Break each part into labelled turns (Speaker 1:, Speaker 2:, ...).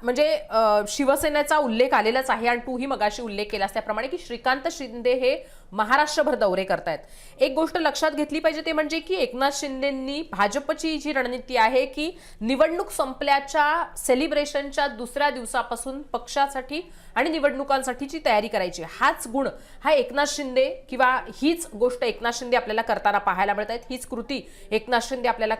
Speaker 1: म्हणजे शिवसेनेचा उल्लेख आलेलाच आहे आणि तूही मगाशी उल्लेख केलास त्याप्रमाणे की श्रीकांत शिंदे हे महाराष्ट्रभर दौरे करतायत। एक गोष्ट लक्षात घेतली पाहिजे ते म्हणजे की एकनाथ शिंदेंनी भाजपची जी रणनीती आहे की निवडणूक संपल्याच्या सेलिब्रेशनच्या दुसऱ्या दिवसापासून पक्षासाठी आणि निवडणुकांसाठीची तयारी करायची, हाच गुण हा एकनाथ शिंदे किंवा हीच गोष्ट एकनाथ शिंदे आपल्याला करताना पाहायला मिळत आहेत, हीच कृती एकनाथ शिंदे आपल्याला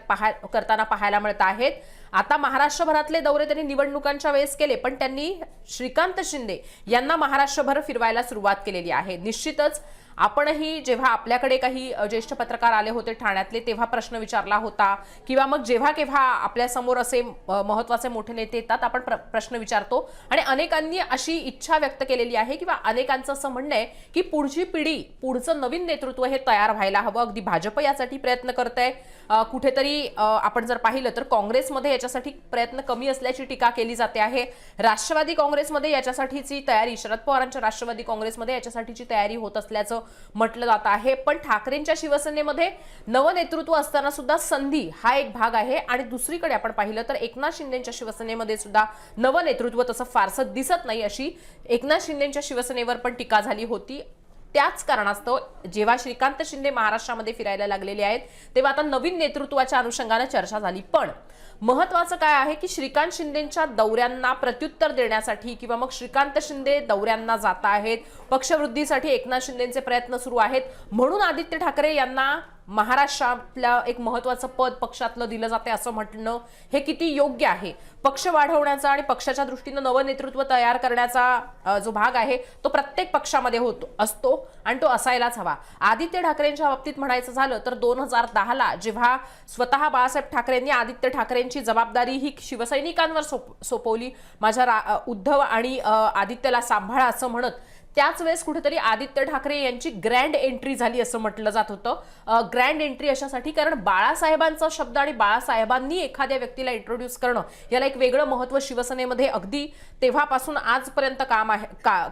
Speaker 1: करताना पाहायला मिळत आहेत। आता महाराष्ट्रभरातले दौरे त्यांनी निवडणुकांच्या वेळेस केले, पण त्यांनी श्रीकांत शिंदे यांना महाराष्ट्रभर फिरवायला सुरुवात केलेली आहे। निश्चितच आपणही जेव्हा आपल्याकडे काही ज्येष्ठ पत्रकार आले होते ठाण्यातले तेव्हा प्रश्न विचारला होता किंवा मग जेव्हा केव्हा आपल्या समोर असे महत्त्वाचे मोठे नेते येतात आपण प्रश्न विचारतो आणि अनेकांनी अशी इच्छा व्यक्त केलेली आहे किंवा अनेकांचं असं म्हणणं आहे की पुढची पिढी, पुढचं नवीन नेतृत्व हे तयार व्हायला हवं। अगदी भाजप यासाठी प्रयत्न करतंय, कुठेतरी आपण जर पाहिलं तर काँग्रेसमध्ये याच्यासाठी प्रयत्न कमी असल्याची टीका केली जाते आहे। राष्ट्रवादी काँग्रेसमध्ये याच्यासाठीची तयारी, शरद पवारांच्या राष्ट्रवादी काँग्रेसमध्ये याच्यासाठीची तयारी होत असल्याचं म्हटलं जात आहे। पण ठाकरेंच्या शिवसेनेमध्ये नवनेतृत्व असताना सुद्धा संधी हा एक भाग आहे आणि दुसरीकडे आपण पाहिलं तर एकनाथ शिंदेच्या शिवसेनेमध्ये सुद्धा नवनेतृत्व तसं फारसं दिसत नाही अशी एकनाथ शिंदेच्या शिवसेनेवर पण टीका झाली होती। त्याच कारणास्तव जेव्हा श्रीकांत शिंदे महाराष्ट्रामध्ये फिरायला लागलेले आहेत तेव्हा आता नवीन नेतृत्वाच्या अनुषंगाने चर्चा झाली। पण महत्त्वाचं काय आहे की श्रीकांत शिंदेच्या दौऱ्यांना प्रत्युत्तर देण्यासाठी किंवा मग श्रीकांत शिंदे दौऱ्यांना जात आहेत, पक्षवृद्धीसाठी एकनाथ शिंदेचे प्रयत्न सुरू आहेत, म्हणून आदित्य ठाकरे यांना महाराष्ट्रातल्या एक महत्त्वाचं पद पक्षातलं दिलं जाते असं म्हणणं हे किती योग्य आहे? पक्ष वाढवण्याचा आणि पक्षाच्या दृष्टीनं नवं नेतृत्व तयार करण्याचा जो भाग आहे तो प्रत्येक पक्षामध्ये असतो आणि तो असायलाच हवा। आदित्य ठाकरेंच्या बाबतीत म्हणायचं झालं तर 2010ला जेव्हा स्वतः बाळासाहेब ठाकरेंनी आदित्य ठाकरेंची जबाबदारी ही शिवसैनिकांवर सोपवली, माझ्या उद्धव आणि आदित्यला सांभाळा असं म्हणत, त्याच वेळेस कुठेतरी आदित्य ठाकरे यांची ग्रँड एंट्री झाली असं म्हटलं जात होतं। ग्रँड एंट्री अशासाठी कारण बाळासाहेबांचा शब्द आणि बाळासाहेबांनी एखाद्या व्यक्तीला इंट्रोड्यूस करणं याला एक वेगळं महत्त्व शिवसेनेमध्ये अगदी तेव्हापासून आजपर्यंत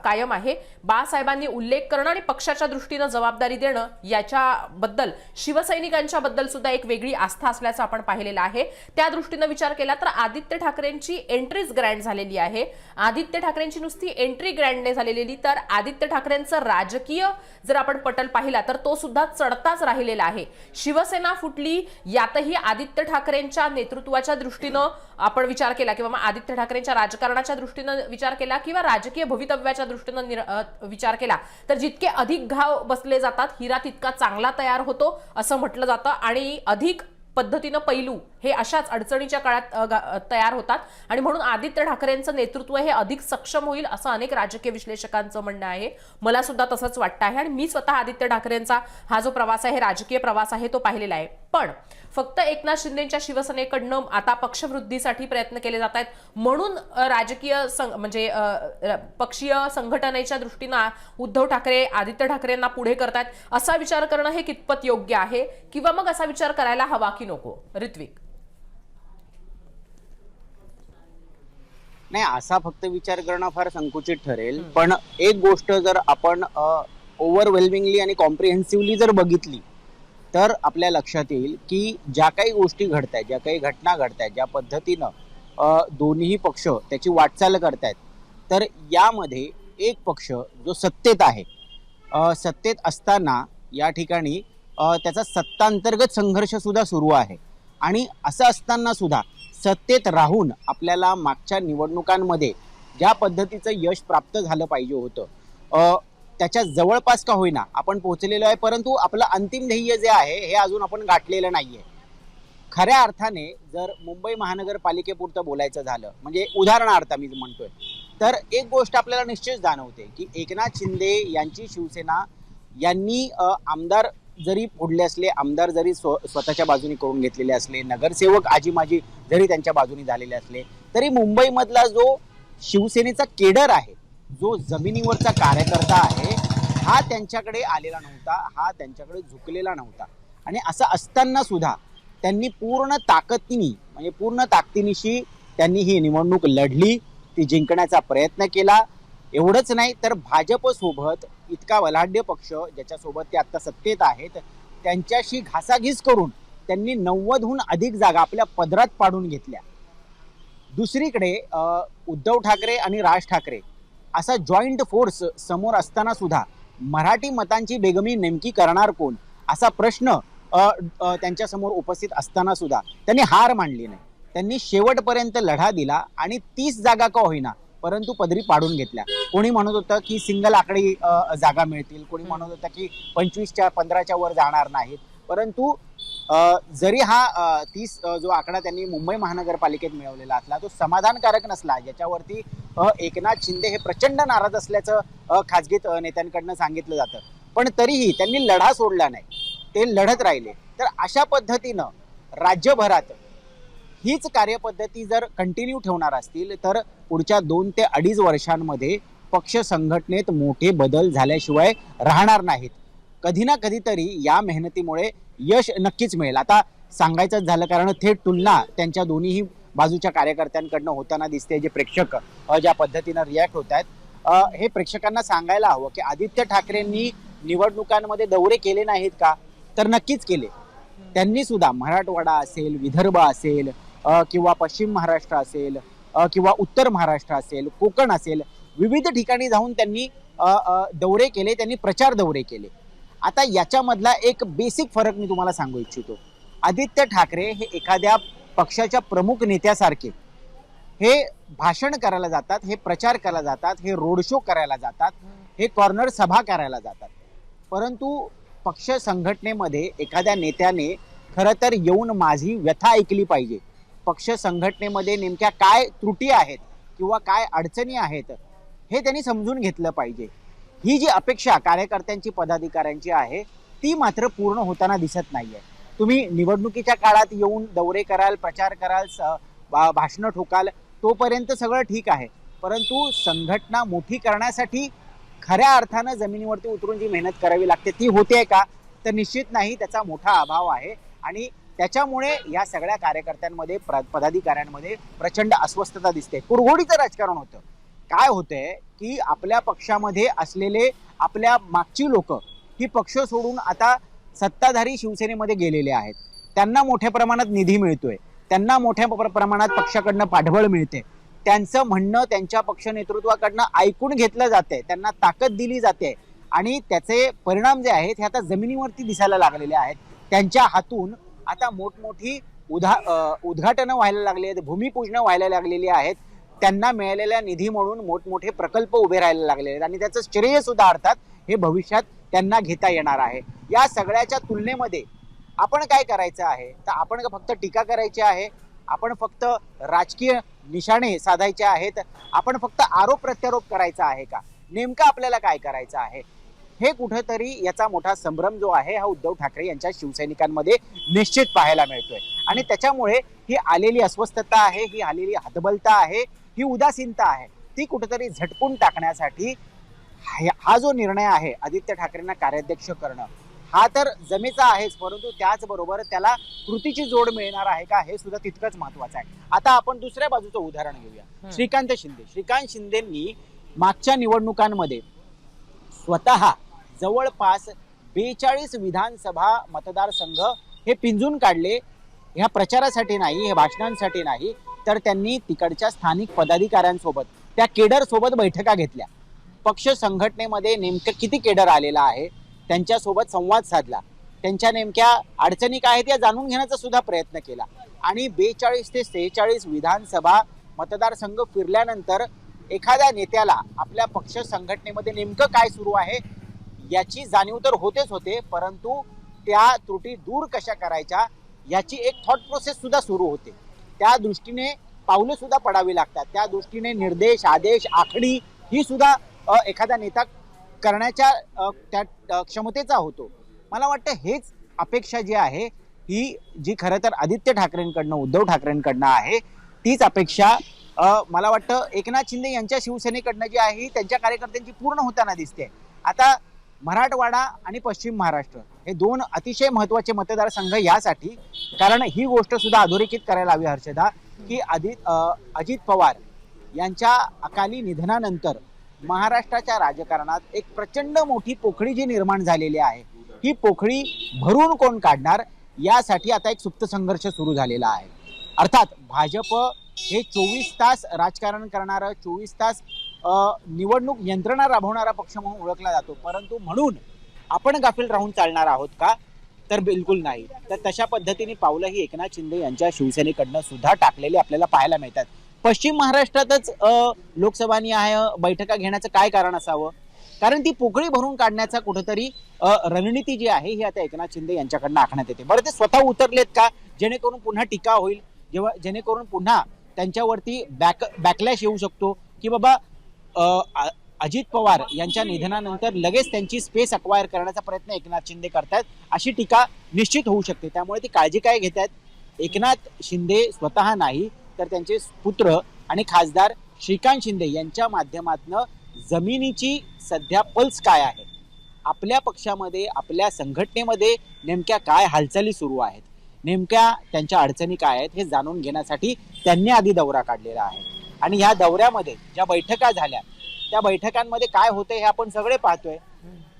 Speaker 1: कायम आहे। बाळासाहेबांनी उल्लेख करणं आणि पक्षाच्या दृष्टीनं जबाबदारी देणं याच्याबद्दल शिवसैनिकांच्या बद्दल सुद्धा एक वेगळी आस्था असल्याचं आपण पाहिलेलं आहे। त्या दृष्टीनं विचार केला तर आदित्य ठाकरेंची एंट्रीज ग्रँड झालेली आहे। आदित्य ठाकरेंची नुसती एंट्री ग्रँड झालेली तर आदित्य ठाकरेंचं राजकीय जर आपण पटल पाहिला तर तो सुद्धा चढताच राहिलेला आहे। शिवसेना फुटली यातही आदित्य ठाकरेंच्या नेतृत्वाच्या दृष्टीनं आपण विचार केला किंवा आदित्य ठाकरेंच्या राजकारणाच्या दृष्टीनं विचार केला किंवा राजकीय भवितव्याच्या दृष्टीनं विचार केला तर जितके अधिक घाव बसले जातात हिरा तितका चांगला तयार होतो असं म्हटलं जातं आणि अधिक पद्धतीनं पैलू हे अशाच अडचणीच्या काळात तयार होतात आणि म्हणून आदित्य ठाकरेंचं नेतृत्व हे अधिक सक्षम होईल असं अनेक राजकीय विश्लेषकांचं म्हणणं आहे। मला सुद्धा तसंच वाटतं आहे आणि मी स्वतः आदित्य ठाकरेंचा हा जो प्रवास आहे, राजकीय प्रवास आहे, तो पाहिलेला आहे। पण फक्त एकनाथ शिंदेच्या शिवसेनेकडनं आता पक्षवृद्धीसाठी प्रयत्न केले जात आहेत म्हणून राजकीय म्हणजे पक्षीय संघटनेच्या दृष्टीनं उद्धव ठाकरे आदित्य ठाकरेंना पुढे करतायत असा विचार करणं हे कितपत योग्य आहे किंवा मग असा विचार करायला हवा की नको? ऋत्विक,
Speaker 2: नाही, असा फक्त विचार करणं फार संकुचित ठरेल। पण एक गोष्ट जर आपण ओव्हरवेल्मिंगली आणि कॉम्प्रिहेन्सिव्हली जर बघितली तर आपल्या लक्षात येईल की ज्या काही गोष्टी घडतायत, ज्या काही घटना घडतायत, ज्या पद्धतीनं दोन्ही पक्ष त्याची वाटचाल करतायत, तर यामध्ये एक पक्ष जो सत्तेत आहे, सत्तेत असताना या ठिकाणी त्याचा सत्तांतर्गत संघर्ष सुद्धा सुरू आहे आणि असं असताना सुद्धा सत्तेत राहून आपल्याला मागच्या निवडणुकांमध्ये ज्या पद्धतीचं यश प्राप्त झालं पाहिजे होतं त्याच्या जवळपास का होईना आपण पोहोचलेलो आहे, परंतु आपलं अंतिम ध्येय जे आहे हे अजून आपण गाठलेलं नाहीये। खऱ्या अर्थाने जर मुंबई महानगरपालिकेपुरतं बोलायचं झालं म्हणजे उदाहरणार्थ मी म्हणतोय तर एक गोष्ट आपल्याला निश्चित जाणवते की एकनाथ शिंदे यांची शिवसेना यांनी आमदार जरी फोडले असले, आमदार जरी स्वतःच्या बाजूने करून घेतलेले असले, नगरसेवक आजी जरी त्यांच्या बाजूने झालेले असले, तरी मुंबईमधला जो शिवसेनेचा केडर आहे, जो जमिनीवरचा कार्यकर्ता आहे, हा त्यांच्याकडे आलेला नव्हता, हा त्यांच्याकडे झुकलेला नव्हता आणि असं असताना सुद्धा त्यांनी पूर्ण ताकदीनिशी त्यांनी ही निवडणूक लढली, ती जिंकण्याचा प्रयत्न केला। एवढंच नाही तर भाजप सोबत इतका बलाढ्य पक्ष ज्याच्यासोबत ते आता सत्तेत आहेत त्यांच्याशी घासाघीस करून त्यांनी 90हून अधिक जागा आपल्या पदरात पाडून घेतल्या। दुसरीकडे उद्धव ठाकरे आणि राज ठाकरे असा जॉईंट फोर्स समोर असताना सुद्धा मराठी मतांची बेगमी नेमकी करणार कोण असा प्रश्न त्यांच्या समोर उपस्थित असताना सुद्धा त्यांनी हार मानली नाही. त्यांनी शेवटपर्यंत लढा दिला आणि 30 जागा का होईना परंतु पदरी पाडून घेतल्या. कोणी म्हणत होतं की सिंगल आकडी जागा मिळतील, कोणी म्हणत होतं की 25च्या 15च्या वर जाणार नाहीत. परंतु जरी हा 30 जो आकडा त्यांनी मुंबई महानगरपालिकेत मिळवलेला असला तो समाधानकारक नसला, ज्याच्यावरती एकनाथ शिंदे हे प्रचंड नाराज असल्याचं खाजगीत नेत्यांकडनं सांगितलं जातं. पण तरीही त्यांनी लढा सोडला नाही, ते लढत राहिले. तर अशा पद्धतीनं राज्यभरात हीच कार्यपद्धती जर कंटिन्यू ठेवणार असतील तर पुढच्या 2 ते 2.5 वर्षांमध्ये पक्ष संघटनेत मोठे बदल झाल्याशिवाय राहणार नाहीत. कधी ना कधीतरी या मेहनतीमुळे यश नक्कीच मिळेल. आता सांगायचंच झालं कारण थेट तुलना त्यांच्या दोन्हीही बाजूच्या कार्यकर्त्यांकडनं होताना दिसते. जे प्रेक्षक ज्या पद्धतीनं रिॲक्ट होत आहेत, हे प्रेक्षकांना सांगायला हवं की आदित्य ठाकरेंनी निवडणुकांमध्ये दौरे केले नाहीत का, तर नक्कीच केले. त्यांनी सुद्धा मराठवाडा असेल, विदर्भ असेल किंवा पश्चिम महाराष्ट्र असेल किंवा उत्तर महाराष्ट्र असेल, कोकण असेल, विविध ठिकाणी जाऊन त्यांनी दौरे केले, त्यांनी प्रचार दौरे केले. आता याच्यामधला एक बेसिक फरक मी तुम्हाला सांगू इच्छितो. आदित्य ठाकरे हे एखाद्या पक्षाच्या प्रमुख नेत्यासारखे हे भाषण करायला जातात, हे प्रचार करायला जातात, हे रोड शो करायला जातात, हे कॉर्नर सभा करायला जातात. परंतु पक्ष संघटनेमध्ये एखाद्या नेत्याने खरं तर येऊन माझी व्यथा ऐकली पाहिजे. पक्ष संघटनेमध्ये नेमक्या काय त्रुटी आहेत किंवा काय अडचणी आहेत हे त्यांनी समजून घेतलं पाहिजे. ही जी अपेक्षा कार्यकर्त्यांची पदाधिकाऱ्यांची आहे ती मात्र पूर्ण होताना दिसत नाहीये. तुम्ही निवडणुकीच्या काळात येऊन दौरे कराल, प्रचार कराल, भाषणं ठोकाल, तोपर्यंत सगळं ठीक आहे. परंतु संघटना मोठी करण्यासाठी खऱ्या अर्थानं जमिनीवरती उतरून जी मेहनत करावी लागते ती होते का, तर निश्चित नाही. त्याचा मोठा अभाव आहे आणि त्याच्यामुळे या सगळ्या कार्यकर्त्यांमध्ये पदाधिकाऱ्यांमध्ये प्रचंड अस्वस्थता दिसते. कुरघोडीचं राजकारण होतं. काय होतंय की आपल्या पक्षामध्ये असलेले आपल्या मागची लोक ही पक्ष सोडून आता सत्ताधारी शिवसेनेमध्ये गेलेले आहेत. त्यांना मोठ्या प्रमाणात निधी मिळतोय, त्यांना मोठ्या प्रमाणात पक्षाकडनं पाठबळ मिळते, त्यांचं म्हणणं त्यांच्या पक्ष नेतृत्वाकडनं ऐकून घेतलं जाते, त्यांना ताकद दिली जाते आणि त्याचे परिणाम जे आहेत हे आता जमिनीवरती दिसायला लागलेले आहेत. त्यांच्या हातून आता मोठमोठी उद्घाटनं व्हायला लागली आहेत, भूमिपूजनं व्हायला लागलेली आहेत. त्यांना मिळालेल्या निधी म्हणून मोठमोठे प्रकल्प उभे राहायला लागले आहेत आणि त्याचं श्रेय सुद्धा अर्थात हे भविष्यात त्यांना घेता येणार आहे. या सगळ्याच्या तुलनेमध्ये आपण काय करायचं आहे, तर आपण फक्त टीका करायची आहे, आपण फक्त राजकीय निशाणे साधायचे आहेत, आपण फक्त आरोप प्रत्यारोप करायचा आहे का, नेमकं आपल्याला काय करायचं आहे, हे कुठेतरी याचा मोठा संभ्रम जो आहे हा उद्धव ठाकरे यांच्या शिवसैनिकांमध्ये निश्चित पाहायला मिळतोय. आणि त्याच्यामुळे ही आलेली अस्वस्थता आहे, ही आलेली हतबलता आहे, ही उदासीनता आहे, ती कुठेतरी झटकून टाकण्यासाठी हा जो निर्णय आहे आदित्य ठाकरेंना कार्याध्यक्ष करणं हा तर जमेचा आहेच, परंतु त्याचबरोबर त्याला कृतीची जोड मिळणार आहे का हे सुद्धा तितकंच महत्वाचं आहे. आता आपण दुसऱ्या बाजूचं उदाहरण घेऊया. श्रीकांत शिंदेंनी मागच्या निवडणुकांमध्ये स्वतः जवळपास 42 विधानसभा मतदारसंघ हे पिंजून काढले. ह्या प्रचारासाठी नाही, हे भाषणांसाठी नाही, तर त्यांनी तिकडच्या स्थानिक पदाधिकाऱ्यांसोबत, त्या केडर सोबत बैठका घेतल्या. पक्ष संघटनेमध्ये नेमकं किती केडर आलेला आहे त्यांच्यासोबत संवाद साधला, त्यांच्या नेमक्या अडचणी काय आहेत या जाणून घेण्याचा सुद्धा प्रयत्न केला. आणि 42 ते 46 विधानसभा मतदारसंघ फिरल्यानंतर एखाद्या नेत्याला आपल्या पक्ष संघटनेमध्ये नेमकं काय सुरू आहे याची जाणीव तर होतेच होते, परंतु त्या त्रुटी दूर कशा करायच्या याची एक थॉट प्रोसेस सुद्धा सुरू होते. त्या दृष्टीने पावलं सुद्धा पडावी लागतात, त्या दृष्टीने निर्देश, आदेश, आखणी ही सुद्धा एखादा नेता करण्याच्या त्या क्षमतेचा होतो. मला वाटतं हेच अपेक्षा जी आहे ही जी खरं तर आदित्य ठाकरेंकडनं, उद्धव ठाकरेंकडनं आहे, तीच अपेक्षा मला वाटतं एकनाथ शिंदे यांच्या शिवसेनेकडनं जी आहे त्यांच्या कार्यकर्त्यांची पूर्ण होताना दिसते. आता मराठवाडा आणि पश्चिम महाराष्ट्र हे 2 अतिशय महत्वाचे मतदारसंघ यासाठी, कारण ही गोष्ट सुद्धा अधोरेखित करायला हवी हर्षदा, की अजित पवार यांच्या अकाली निधनानंतर महाराष्ट्राच्या राजकारणात एक प्रचंड मोठी पोखळी जी निर्माण झालेली आहे, ही पोखळी भरून कोण काढणार यासाठी आता एक सुप्त संघर्ष सुरू झालेला आहे. अर्थात भाजप हे 24 तास राजकारण करणारं, 24 तास निवडणूक यंत्रणा राबवणारा पक्ष म्हणून ओळखला जातो. परंतु म्हणून आपण गाफील राहून चालणार आहोत का? तर बिलकुल नाही. तर तशा पद्धतीने पावलं ही एकनाथ शिंदे यांच्या शिवसेनेकडनं सुद्धा टाकलेली आपल्याला पाहायला मिळतात. पश्चिम महाराष्ट्रातच लोकसभा बैठका घेण्याचं काय कारण असावं? कारण ती पोकळी भरून काढण्याचा कुठेतरी रणनीती जी आहे ही आता एकनाथ शिंदे यांच्याकडनं आखण्यात येते. बरं, ते स्वतः उतरलेत का? जेणेकरून पुन्हा टीका होईल, जेणेकरून पुन्हा त्यांच्यावरती बॅकलॅश येऊ शकतो की बाबा अजित पवार यांच्या निधनानंतर लगेच त्यांची स्पेस अक्वायर करण्याचा प्रयत्न एकनाथ शिंदे करतात, अशी टीका निश्चित होऊ शकते. त्यामुळे ती काळजी काय घेतात? एकनाथ शिंदे स्वतः नाही तर त्यांचे पुत्र आणि खासदार श्रीकांत शिंदे यांच्या माध्यमातून जमिनीची सध्या पल्स काय आहे, आपल्या पक्षामध्ये, आपल्या संघटनेमध्ये नेमक्या काय हालचाली सुरू आहेत, नेमक्या त्यांच्या अडचणी काय आहेत हे जाणून घेण्यासाठी त्यांनी आधी दौरा काढलेला आहे. आणि ह्या दौऱ्यामध्ये ज्या बैठका झाल्या त्या बैठकांमध्ये काय होते हे आपण सगळे पाहतोय.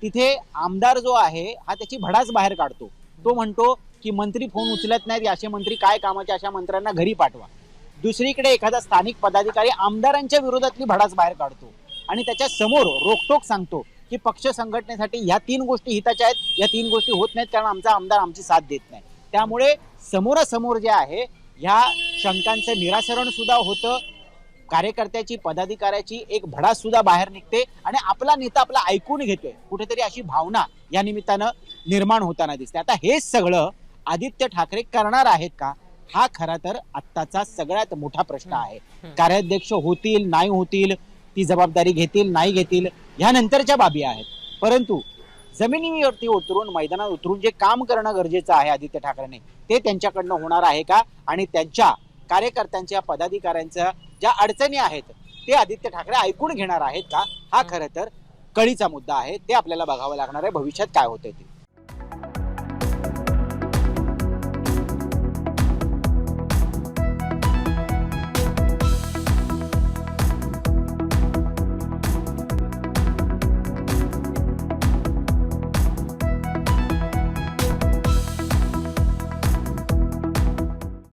Speaker 2: तिथे आमदार जो आहे हा त्याची भडास बाहेर काढतो. तो म्हणतो की मंत्री फोन उचलत नाहीत, असे मंत्री काय कामाचे, अशा मंत्र्यांना घरी पाठवा. दुसरीकडे एखादा स्थानिक पदाधिकारी आमदारांच्या विरोधातली भडास बाहेर काढतो आणि त्याच्या समोर रोकटोक सांगतो की पक्ष संघटनेसाठी ह्या 3 गोष्टी हिताच्या आहेत, या 3 गोष्टी होत नाहीत कारण आमचा आमदार आमची साथ देत नाही. त्यामुळे समोरासमोर जे आहे ह्या शंकांचं निरासरण सुद्धा होतं. कार्यकर्त्याची, पदाधिकाऱ्याची एक भडास सुद्धा बाहेर निघते आणि आपला नेता आपला ऐकून घेतोय कुठेतरी, अशी भावना या निमित्तानं निर्माण होताना दिसते. आता हेच सगळं आदित्य ठाकरे करणार आहेत का? हा खरा तर आत्ताचा सगळ्यात मोठा प्रश्न आहे. कार्याध्यक्ष होतील, नाही होतील, ती जबाबदारी घेतील, नाही घेतील, ह्या नंतरच्या बाबी आहेत. परंतु जमिनीवरती उतरून, मैदानात उतरून जे काम करणं गरजेचं आहे आदित्य ठाकरेंनी, ते त्यांच्याकडनं होणार आहे का? आणि त्यांच्या कार्यकर्त्यांच्या, पदाधिकाऱ्यांच्या ज्या अडचणी आहेत ते आदित्य ठाकरे ऐकून घेणार आहेत का? हा खरं तर कळीचा मुद्दा आहे. ते आपल्याला बघावं लागणार आहे भविष्यात काय होतंय ते.